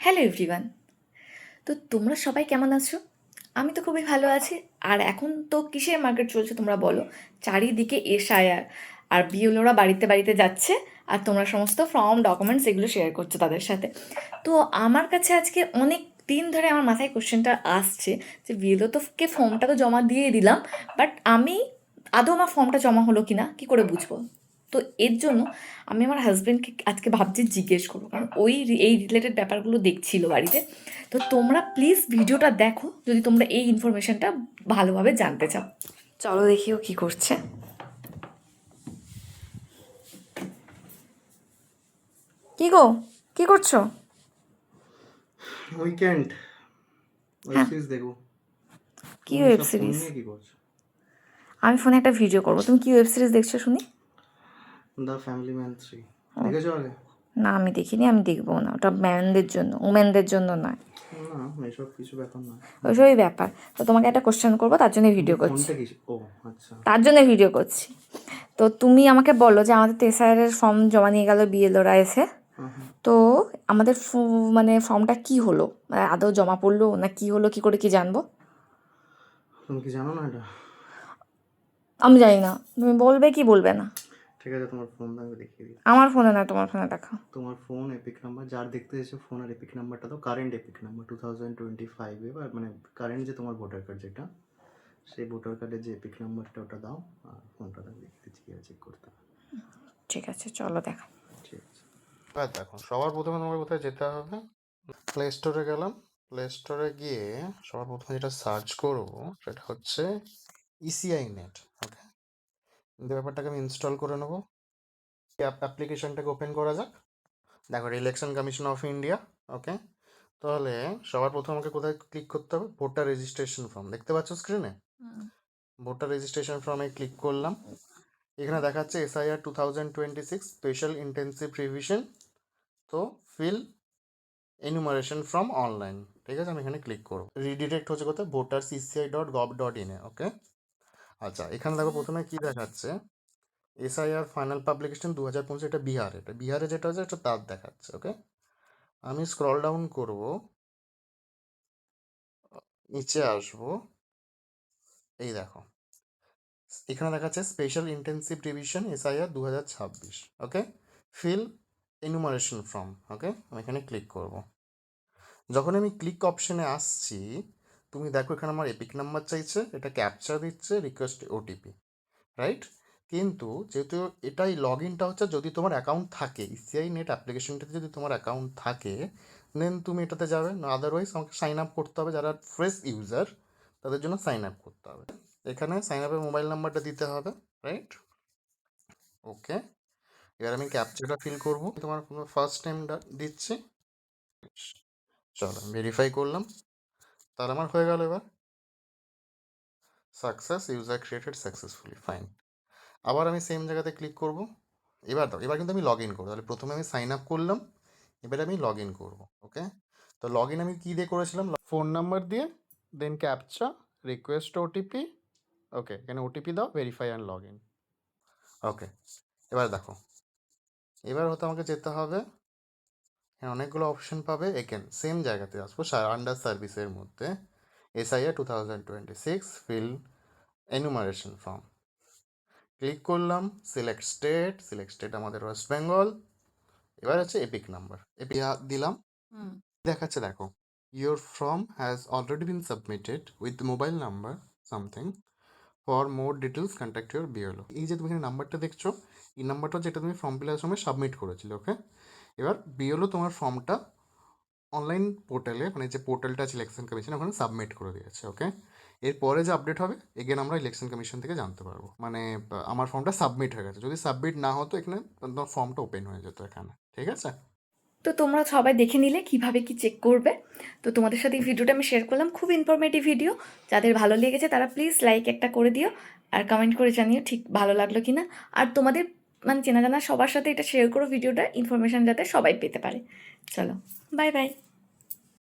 Hello everyone. তো তোমরা সবাই কেমন আছো? আমি তো খুবই ভালো আছি। আর এখন তো কিসের মার্কেট চলছে তোমরা বলো? চারিদিকে এসআইআর, আর বিএলওরা বাড়িতে বাড়িতে যাচ্ছে, আর তোমরা সমস্ত ফর্ম ডকুমেন্টস এগুলো শেয়ার করছো তাদের সাথে। তো আমার কাছে আজকে অনেক দিন ধরে আমার মাথায় কোশ্চেনটা আসছে যে বিএলও তোকে ফর্মটা তো জমা দিয়ে দিলাম, বাট আমি আদৌ আমার ফর্মটা জমা হলো কি না কী করে বুঝবো? তো এর জন্য আমি আমার হাজব্যান্ডকে আজকে ভাবছি জিজ্ঞেস করবো, কারণ ওই এই রিলেটেড ব্যাপারগুলো দেখছিল বাড়িতে। তো তোমরা প্লিজ ভিডিওটা দেখো যদি তোমরা এই ইনফরমেশনটা ভালোভাবে জানতে চাও। চলো দেখি ও কী করছে। কি গো, কি করছো? উইকেন্ড ওয়েব হ্যাঁ, সিরিজ দেখো। কি তুমি ওয়েব সব ফোন সিরিজ? নিয়ে কি করছো? আমি ফোনে একটা ভিডিও করবো। তুমি কি ওয়েব সিরিজ দেখছো শুনি? দ্য ফ্যামিলি ম্যান 3 দেখেছো আগে? না, আমি দেখিনি, আমি দেখবো না। ওটা ম্যানদের জন্য, উমেনদের জন্য নয়। না, এসব কিছু ব্যাপার না। ওইসবই ব্যাপার। তো তোমাকে একটা কোশ্চেন করবো, তার জন্য ভিডিও করছি। ফোনটা কি? ও আচ্ছা। তার জন্য ভিডিও করছি। তো তুমি আমাকে বলো যে আমাদের তো এসআইআর ফর্ম জমা নিয়ে গেল বিএলওরা এসে। তো আমাদের মানে ফর্মটা কি হলো, মানে আদৌ জমা পড়লো না কি হলো, কি করে কি জানবো? তুমি কি জানো না এটা? আমি জানি না, তুমি বলবে কি বলবে না? ঠিক আছে, তোমার ফোন আমি দেখিয়ে দিই। আমার ফোনে না, তোমার ফোনে দেখাও। তোমার ফোন এপিক নাম্বার, যার দেখতে এসে ফোন আর এপিক নাম্বারটা দাও, কারেন্ট এপিক নাম্বার 2025 এবার মানে কারেন্ট যে তোমার ভোটার কার্ড যেটা, সেই ভোটার কার্ডের যে এপিক নাম্বারটা ওটা দাও, আর ফোনটা দেখিয়ে দিচ্ছি কীভাবে চেক করতে হবে। ঠিক আছে, চলো দেখা। ঠিক আছে, এবার দেখো সবার প্রথমে তোমাকে কোথায় যেতে হবে? প্লে স্টোরে গেলাম। প্লে স্টোরে গিয়ে সবার প্রথমে যেটা সার্চ করবো সেটা হচ্ছে ইসিআই নেট। ওকে, ব্যাপারটাকে আমি ইনস্টল করে নেবো। অ্যাপ্লিকেশনটাকে ওপেন করা যাক। দেখো, ইলেকশন কমিশন অফ ইন্ডিয়া। ওকে, তাহলে সবার প্রথমে আমাকে কোথায় ক্লিক করতে হবে? ভোটার রেজিস্ট্রেশন ফর্ম দেখতে পাচ্ছ স্ক্রিনে? ভোটার রেজিস্ট্রেশন ফর্মে ক্লিক করলাম। এখানে দেখাচ্ছে এসআইআর 2026 স্পেশাল ইন্টেন্সিভ রিভিশন। তো ফিল এনুমারেশন ফ্রম অনলাইন। ঠিক আছে, আমি এখানে ক্লিক করবো। রিডিরেক্ট হচ্ছে কোথায়? ভোটার CCI.gov.in এ। ওকে, আচ্ছা, এখানে দেখো প্রথমে কি দেখাচ্ছে? এসআইআর ফাইনাল পাবলিকেশন 2025, এটা বিহারে। এটা বিহারে যেটা হচ্ছে এটা তার দেখাচ্ছে। ওকে, আমি স্ক্রল ডাউন করব, নিচে আসবো, এই দেখো এখানে দেখাচ্ছে স্পেশাল ইন্টেন্সিভ রিভিশন এসআইআর 2026। ওকে, ফিল এনুমারেশন ফর্ম। ওকে, আমি এখানে ক্লিক করব। যখন আমি ক্লিক অপশনে আসছি, তুমি দেখো এখানে আমার এপিক নাম্বার চাইছে, এটা ক্যাপচা দিচ্ছে, রিকোয়েস্ট ওটিপি, রাইট? কিন্তু যেহেতু এটাই লগ ইনটা হচ্ছে যদি তোমার অ্যাকাউন্ট থাকে, ইসিআই নেট অ্যাপ্লিকেশনটাতে যদি তোমার অ্যাকাউন্ট থাকে দেন তুমি এটাতে যাবে, না আদারওয়াইজ আমাকে সাইন আপ করতে হবে। যারা ফ্রেশ ইউজার তাদের জন্য সাইন আপ করতে হবে। এখানে সাইন আপের মোবাইল নাম্বারটা দিতে হবে, রাইট? ওকে, এবার আমি ক্যাপচাটা ফিল করব। তোমার ফার্স্ট টাইমটা দিচ্ছি, চলো ভেরিফাই করলাম, তার আমার হয়ে গেল। এবার success, user created successfully, fine. আবার আমি সেম জায়গাতে ক্লিক করব। এবার কিন্তু আমি লগ ইন করবো। তাহলে প্রথমে আমি সাইন আপ করলাম, এবার আমি লগ ইন করবো। ওকে, তো লগ ইন আমি কী দিয়ে করেছিলাম? ফোন নাম্বার দিয়ে, দেন ক্যাপচা, রিকোয়েস্ট ওটিপি। ওকে, এখানে ওটিপি দাও, ভেরিফাই অ্যান্ড লগ ইন। ওকে, এবার দেখো, এবার হয়তো আমাকে যেতে হবে, হ্যাঁ অনেকগুলো অপশন পাবে। এখানে সেম জায়গাতে আসবো, আন্ডার সার্ভিসের মধ্যে SIR 2026 feel enumeration form click করলাম। সিলেক্ট স্টেট আমাদের ওয়েস্ট বেঙ্গল। এবার হচ্ছে এপিক নাম্বার, এপিক দিলাম। দেখাচ্ছে দেখো, your form has already been submitted with mobile number something, for more details contact your BLO. এই যে তুমি এখানে নাম্বারটা দেখছো, এই নাম্বারটা যেটা তুমি ফর্ম ফিল আপ সময় সাবমিট করেছিলে। ওকে, এবার বিএলও তোমার ফর্মটা অনলাইন পোর্টালে, মানে যে পোর্টালটা আছে ইলেকশন কমিশন, ওখানে সাবমিট করে দিয়েছে। ওকে, এরপরে যে আপডেট হবে এগেন আমরা ইলেকশন কমিশন থেকে জানতে পারবো, মানে আমার ফর্মটা সাবমিট হয়ে গেছে। যদি সাবমিট না হতো এখানে তোমার ফর্মটা ওপেন হয়ে যেত এখানে। ঠিক আছে, তো তোমরা সবাই দেখে নিলে কিভাবে কি চেক করবে। তো তোমাদের সাথে এই ভিডিওটা আমি শেয়ার করলাম, খুব ইনফরমেটিভ ভিডিও। যাদের ভালো লেগেছে তারা প্লিজ লাইক একটা করে দিও, আর কমেন্ট করে জানিও ঠিক ভালো লাগলো কি না। আর তোমাদের মানে চেনা জানা সবার সাথে এটা শেয়ার করো ভিডিওটা, ইনফরমেশান যাতে সবাই পেতে পারে। চলো, বাই বাই।